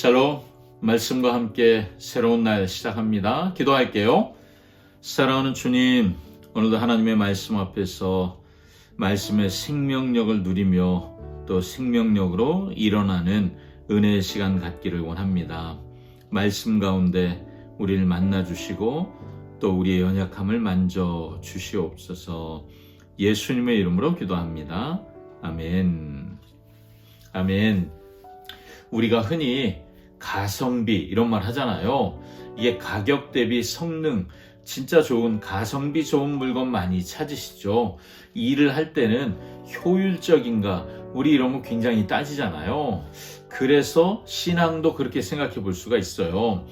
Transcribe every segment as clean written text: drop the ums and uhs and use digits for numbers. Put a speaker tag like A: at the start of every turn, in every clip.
A: 샬롬, 말씀과 함께 새로운 날 시작합니다. 기도할게요. 사랑하는 주님, 오늘도 하나님의 말씀 앞에서 말씀의 생명력을 누리며 또 생명력으로 일어나는 은혜의 시간 갖기를 원합니다. 말씀 가운데 우리를 만나주시고 또 우리의 연약함을 만져주시옵소서. 예수님의 이름으로 기도합니다. 아멘. 아멘. 우리가 흔히 가성비 이런 말 하잖아요. 이게 가격 대비 성능 진짜 좋은 가성비 좋은 물건 많이 찾으시죠. 일을 할 때는 효율적인가 우리 이런 거 굉장히 따지잖아요. 그래서 신앙도 그렇게 생각해 볼 수가 있어요.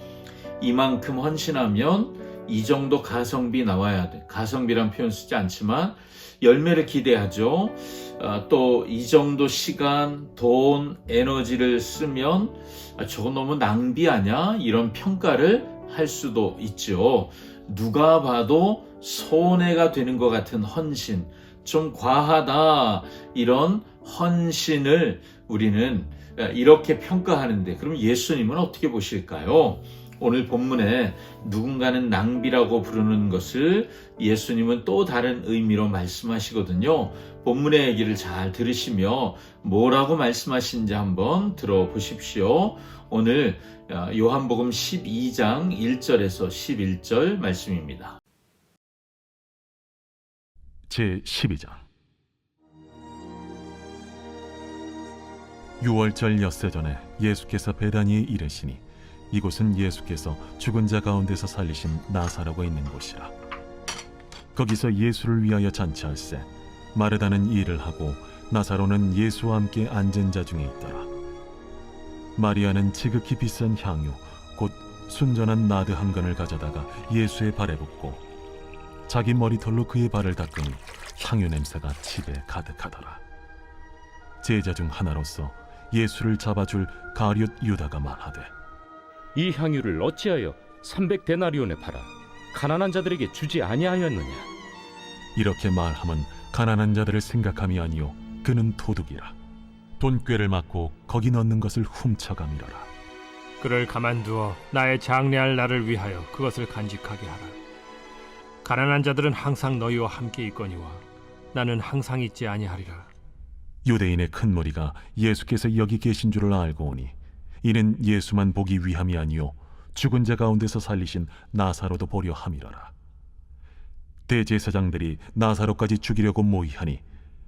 A: 이만큼 헌신하면 이 정도 가성비 나와야 돼. 가성비란 표현 쓰지 않지만 열매를 기대하죠. 또 이 정도 시간, 돈, 에너지를 쓰면 저건 너무 낭비 아니야? 이런 평가를 할 수도 있죠. 누가 봐도 손해가 되는 것 같은 헌신, 좀 과하다 이런 헌신을 우리는 이렇게 평가하는데 그럼 예수님은 어떻게 보실까요? 오늘 본문에 누군가는 낭비라고 부르는 것을 예수님은 또 다른 의미로 말씀하시거든요. 본문의 얘기를 잘 들으시며 뭐라고 말씀하시는지 한번 들어보십시오. 오늘 요한복음 12장 1절에서 11절 말씀입니다.
B: 제12장 유월절 엿새 전에 예수께서 베다니에 이르시니 이곳은 예수께서 죽은 자 가운데서 살리신 나사로가 있는 곳이라. 거기서 예수를 위하여 잔치할세 마르다는 일을 하고 나사로는 예수와 함께 앉은 자 중에 있더라. 마리아는 지극히 비싼 향유 곧 순전한 나드 한 근을 가져다가 예수의 발에 붓고 자기 머리털로 그의 발을 닦으니 향유 냄새가 집에 가득하더라. 제자 중 하나로서 예수를 잡아줄 가룟 유다가 말하되
C: 이 향유를 어찌하여 300데나리온에 팔아 가난한 자들에게 주지 아니하였느냐.
B: 이렇게 말함은 가난한 자들을 생각함이 아니요 그는 도둑이라. 돈꾀를 맞고 거기 넣는 것을 훔쳐가미러라.
D: 그를 가만두어 나의 장래할 날을 위하여 그것을 간직하게 하라. 가난한 자들은 항상 너희와 함께 있거니와 나는 항상 있지 아니하리라.
B: 유대인의 큰 무리가 예수께서 여기 계신 줄을 알고 오니 이는 예수만 보기 위함이 아니요 죽은 자 가운데서 살리신 나사로도 보려 함이러라. 대제사장들이 나사로까지 죽이려고 모의하니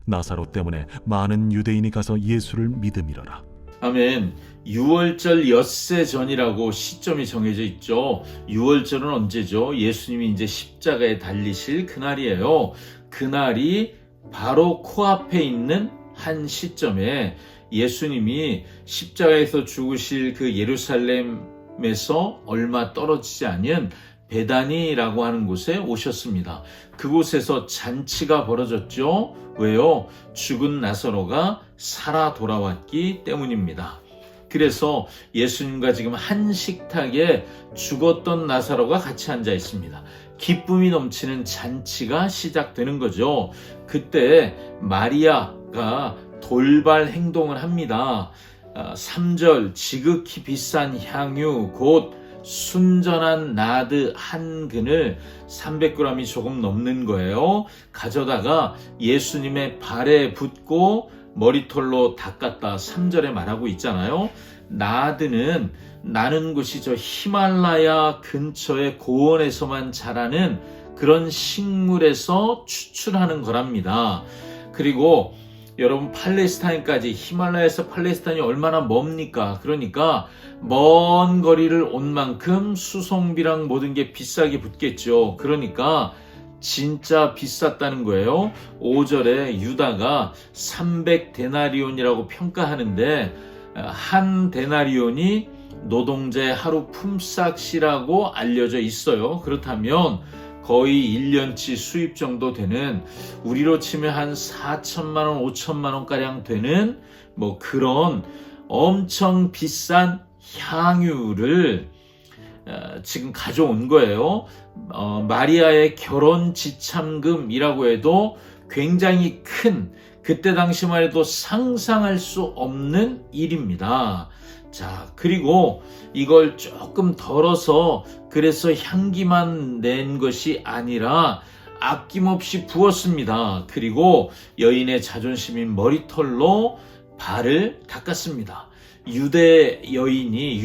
B: 나사로 때문에 많은 유대인이 가서 예수를 믿음이러라.
A: 아멘. 유월절 엿새 전이라고 시점이 정해져 있죠. 유월절은 언제죠? 예수님이 이제 십자가에 달리실 그날이에요. 그날이 바로 코앞에 있는 한 시점에 예수님이 십자가에서 죽으실 그 예루살렘에서 얼마 떨어지지 않은 베다니라고 하는 곳에 오셨습니다. 그곳에서 잔치가 벌어졌죠. 왜요? 죽은 나사로가 살아 돌아왔기 때문입니다. 그래서 예수님과 지금 한 식탁에 죽었던 나사로가 같이 앉아 있습니다. 기쁨이 넘치는 잔치가 시작되는 거죠. 그때 마리아가 돌발 행동을 합니다. 3절 지극히 비싼 향유 곧 순전한 나드 한 근을 300g이 조금 넘는 거예요. 가져다가 예수님의 발에 붓고 머리털로 닦았다 3절에 말하고 있잖아요. 나드는 나는 곳이 저 히말라야 근처의 고원에서만 자라는 그런 식물에서 추출하는 거랍니다. 그리고 여러분 팔레스타인까지 히말라야에서 팔레스타인이 얼마나 멉니까? 그러니까 먼 거리를 온 만큼 수송비랑 모든 게 비싸게 붙겠죠. 그러니까 진짜 비쌌다는 거예요. 5절에 유다가 300데나리온이라고 평가하는데 한 데나리온이 노동자의 하루 품삯이라고 알려져 있어요. 그렇다면 거의 1년치 수입 정도 되는 우리로 치면 한 4천만 원, 5천만 원가량 되는 뭐 그런 엄청 비싼 향유를 지금 가져온 거예요. 마리아의 결혼 지참금이라고 해도 굉장히 큰 그때 당시만 해도 상상할 수 없는 일입니다. 자, 그리고 이걸 조금 덜어서 그래서 향기만 낸 것이 아니라 아낌없이 부었습니다. 그리고 여인의 자존심인 머리털로 발을 닦았습니다. 유대인인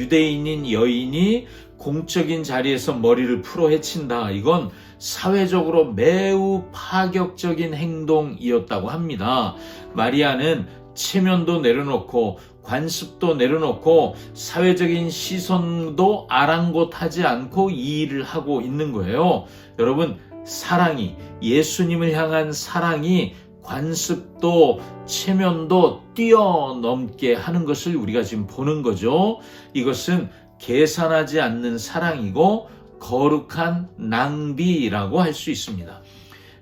A: 여인이 공적인 자리에서 머리를 풀어 헤친다. 이건 사회적으로 매우 파격적인 행동이었다고 합니다. 마리아는 체면도 내려놓고 관습도 내려놓고 사회적인 시선도 아랑곳하지 않고 이 일을 하고 있는 거예요. 여러분, 사랑이, 예수님을 향한 사랑이 관습도 체면도 뛰어넘게 하는 것을 우리가 지금 보는 거죠. 이것은 계산하지 않는 사랑이고 거룩한 낭비라고 할 수 있습니다.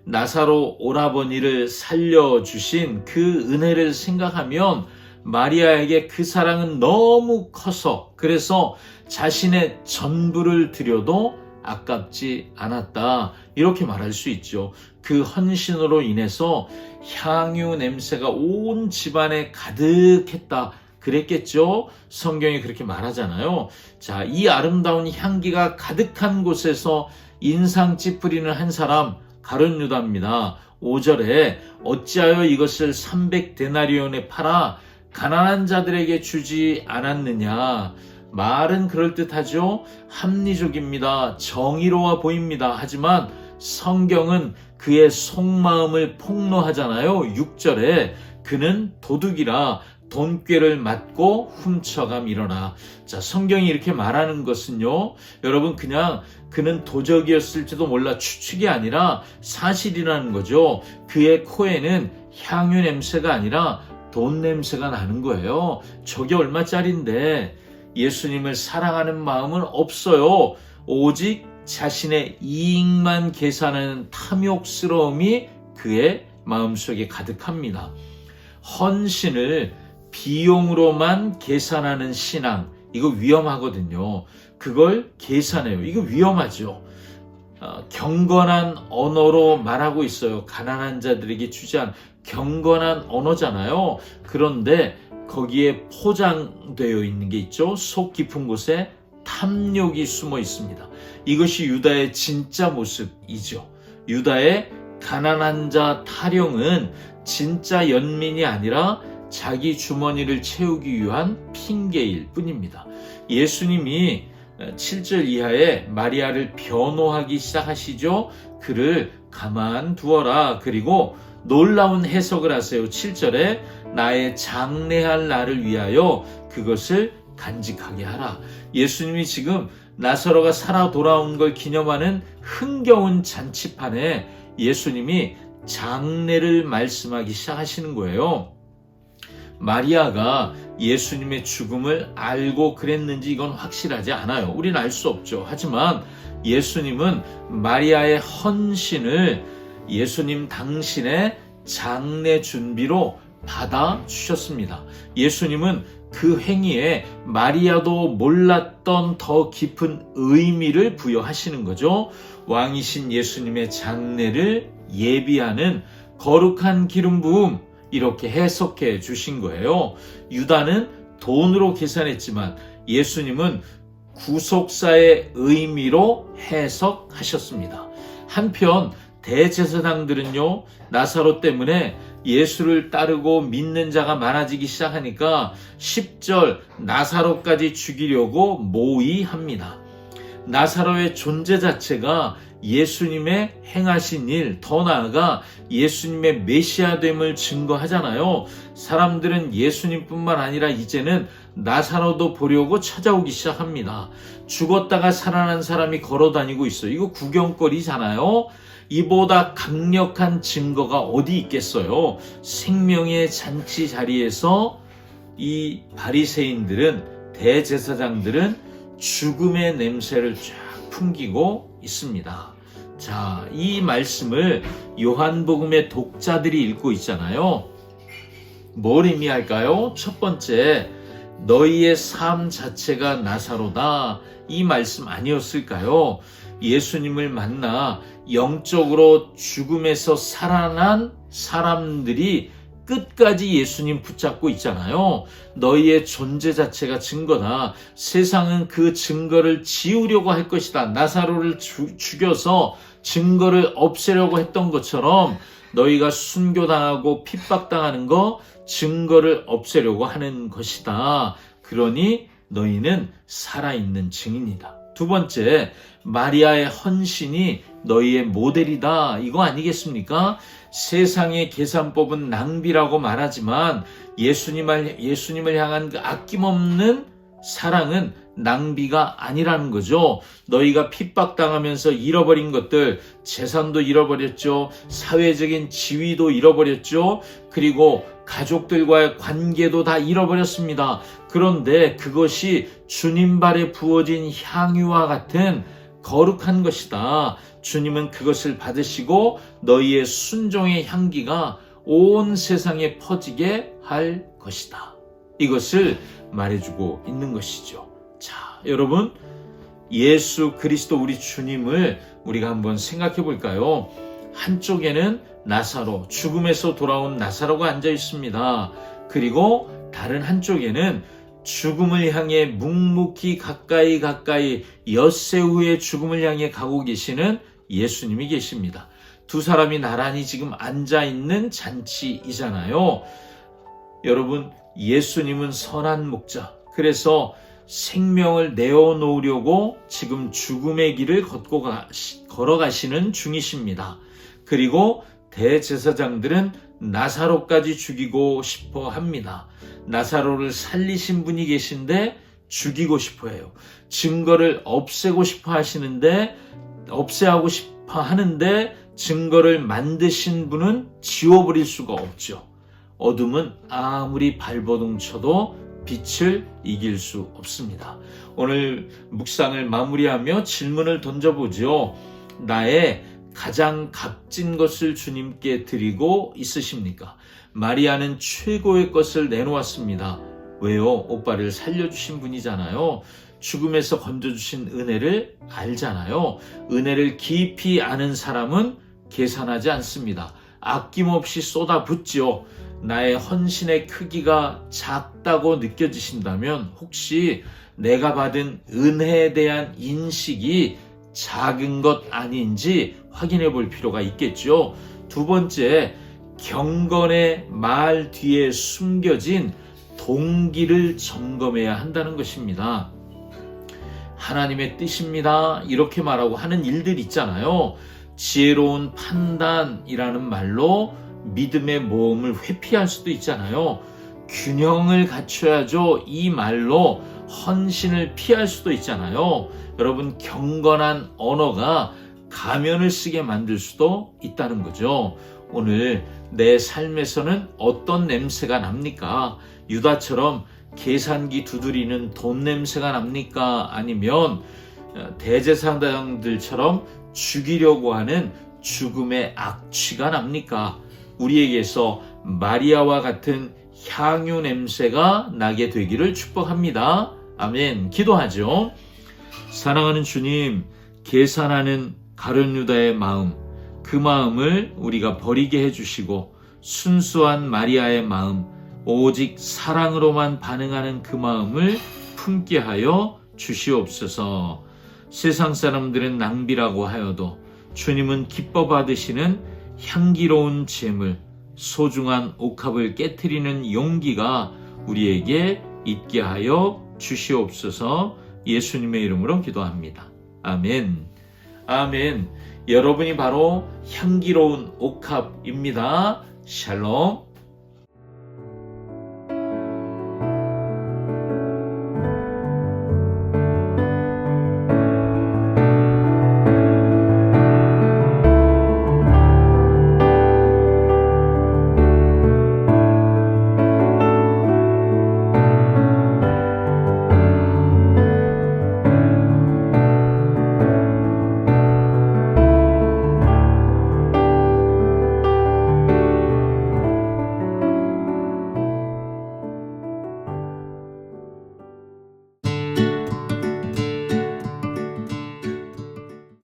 A: 나사로 오라버니를 살려주신 그 은혜를 생각하면 마리아에게 그 사랑은 너무 커서 그래서 자신의 전부를 드려도 아깝지 않았다. 이렇게 말할 수 있죠. 그 헌신으로 인해서 향유 냄새가 온 집안에 가득했다. 그랬겠죠? 성경이 그렇게 말하잖아요. 자, 이 아름다운 향기가 가득한 곳에서 인상 찌푸리는 한 사람, 가룟 유다입니다. 5절에 어찌하여 이것을 300데나리온에 팔아 가난한 자들에게 주지 않았느냐. 말은 그럴듯하죠. 합리적입니다. 정의로워 보입니다. 하지만 성경은 그의 속마음을 폭로하잖아요. 6절에 그는 도둑이라 돈꾀를 맞고 훔쳐감 일어나. 자, 성경이 이렇게 말하는 것은요, 여러분, 그냥 그는 도적이었을지도 몰라 추측이 아니라 사실이라는 거죠. 그의 코에는 향유 냄새가 아니라 돈 냄새가 나는 거예요. 저게 얼마짜린데 예수님을 사랑하는 마음은 없어요. 오직 자신의 이익만 계산하는 탐욕스러움이 그의 마음속에 가득합니다. 헌신을 비용으로만 계산하는 신앙, 이거 위험하거든요. 그걸 계산해요. 이거 위험하죠. 경건한 언어로 말하고 있어요. 가난한 자들에게 주지 않은 경건한 언어잖아요. 그런데 거기에 포장되어 있는 게 있죠. 속 깊은 곳에 탐욕이 숨어 있습니다. 이것이 유다의 진짜 모습이죠. 유다의 가난한 자 타령은 진짜 연민이 아니라 자기 주머니를 채우기 위한 핑계일 뿐입니다. 예수님이 7절 이하에 마리아를 변호하기 시작하시죠. 그를 가만두어라. 그리고 놀라운 해석을 하세요. 7절에 나의 장례할 날을 위하여 그것을 간직하게 하라. 예수님이 지금 나사로가 살아 돌아온 걸 기념하는 흥겨운 잔치판에 예수님이 장례를 말씀하기 시작하시는 거예요. 마리아가 예수님의 죽음을 알고 그랬는지 이건 확실하지 않아요. 우리는 알 수 없죠. 하지만 예수님은 마리아의 헌신을 예수님 당신의 장례 준비로 받아주셨습니다. 예수님은 그 행위에 마리아도 몰랐던 더 깊은 의미를 부여하시는 거죠. 왕이신 예수님의 장례를 예비하는 거룩한 기름 부음, 이렇게 해석해 주신 거예요. 유다는 돈으로 계산했지만 예수님은 구속사의 의미로 해석하셨습니다. 한편 대제사장들은요, 나사로 때문에 예수를 따르고 믿는 자가 많아지기 시작하니까 10절 나사로까지 죽이려고 모의합니다. 나사로의 존재 자체가 예수님의 행하신 일, 더 나아가 예수님의 메시아됨을 증거하잖아요. 사람들은 예수님뿐만 아니라 이제는 나사로도 보려고 찾아오기 시작합니다. 죽었다가 살아난 사람이 걸어다니고 있어요. 이거 구경거리잖아요. 이보다 강력한 증거가 어디 있겠어요. 생명의 잔치 자리에서 이 바리새인들은, 대제사장들은 죽음의 냄새를 쫙 풍기고 있습니다. 자, 이 말씀을 요한복음의 독자들이 읽고 있잖아요. 뭘 의미할까요? 첫 번째, 너희의 삶 자체가 나사로다. 이 말씀 아니었을까요? 예수님을 만나 영적으로 죽음에서 살아난 사람들이 끝까지 예수님 붙잡고 있잖아요. 너희의 존재 자체가 증거다. 세상은 그 증거를 지우려고 할 것이다. 나사로를 죽여서 증거를 없애려고 했던 것처럼 너희가 순교당하고 핍박당하는 거 증거를 없애려고 하는 것이다. 그러니 너희는 살아있는 증인이다. 두 번째, 마리아의 헌신이 너희의 모델이다. 이거 아니겠습니까? 세상의 계산법은 낭비라고 말하지만 예수님을 향한 그 아낌없는 사랑은 낭비가 아니라는 거죠. 너희가 핍박당하면서 잃어버린 것들, 재산도 잃어버렸죠. 사회적인 지위도 잃어버렸죠. 그리고 가족들과의 관계도 다 잃어버렸습니다. 그런데 그것이 주님 발에 부어진 향유와 같은 거룩한 것이다. 주님은 그것을 받으시고 너희의 순종의 향기가 온 세상에 퍼지게 할 것이다. 이것을 말해주고 있는 것이죠. 자, 여러분, 예수 그리스도 우리 주님을 우리가 한번 생각해 볼까요? 한쪽에는 나사로, 죽음에서 돌아온 나사로가 앉아 있습니다. 그리고 다른 한쪽에는 죽음을 향해 묵묵히 가까이 엿새 후에 죽음을 향해 가고 계시는 예수님이 계십니다. 두 사람이 나란히 지금 앉아있는 잔치이잖아요. 여러분, 예수님은 선한 목자, 그래서 생명을 내어놓으려고 지금 죽음의 길을 걸어가시는 중이십니다. 그리고 대제사장들은 나사로까지 죽이고 싶어 합니다. 나사로를 살리신 분이 계신데 죽이고 싶어 해요. 증거를 없애고 싶어 하시는데, 없애하고 싶어 하는데 증거를 만드신 분은 지워버릴 수가 없죠. 어둠은 아무리 발버둥 쳐도 빛을 이길 수 없습니다. 오늘 묵상을 마무리하며 질문을 던져보죠. 나의 가장 값진 것을 주님께 드리고 있으십니까? 마리아는 최고의 것을 내놓았습니다. 왜요? 오빠를 살려주신 분이잖아요. 죽음에서 건져주신 은혜를 알잖아요. 은혜를 깊이 아는 사람은 계산하지 않습니다. 아낌없이 쏟아붓죠. 나의 헌신의 크기가 작다고 느껴지신다면 혹시 내가 받은 은혜에 대한 인식이 작은 것 아닌지 확인해 볼 필요가 있겠죠. 두 번째, 경건의 말 뒤에 숨겨진 동기를 점검해야 한다는 것입니다. 하나님의 뜻입니다. 이렇게 말하고 하는 일들 있잖아요. 지혜로운 판단이라는 말로 믿음의 모험을 회피할 수도 있잖아요. 균형을 갖춰야죠. 이 말로 헌신을 피할 수도 있잖아요. 여러분, 경건한 언어가 가면을 쓰게 만들 수도 있다는 거죠. 오늘 내 삶에서는 어떤 냄새가 납니까? 유다처럼 계산기 두드리는 돈 냄새가 납니까? 아니면 대제사장들처럼 죽이려고 하는 죽음의 악취가 납니까? 우리에게서 마리아와 같은 향유 냄새가 나게 되기를 축복합니다. 아멘. 기도하죠. 사랑하는 주님, 계산하는 가룟 유다의 마음, 그 마음을 우리가 버리게 해주시고 순수한 마리아의 마음, 오직 사랑으로만 반응하는 그 마음을 품게 하여 주시옵소서. 세상 사람들은 낭비라고 하여도 주님은 기뻐 받으시는 향기로운 재물, 소중한 옥합을 깨트리는 용기가 우리에게 있게 하여 주시옵소서. 예수님의 이름으로 기도합니다. 아멘. 아멘. 여러분이 바로 향기로운 옥합입니다. 샬롬.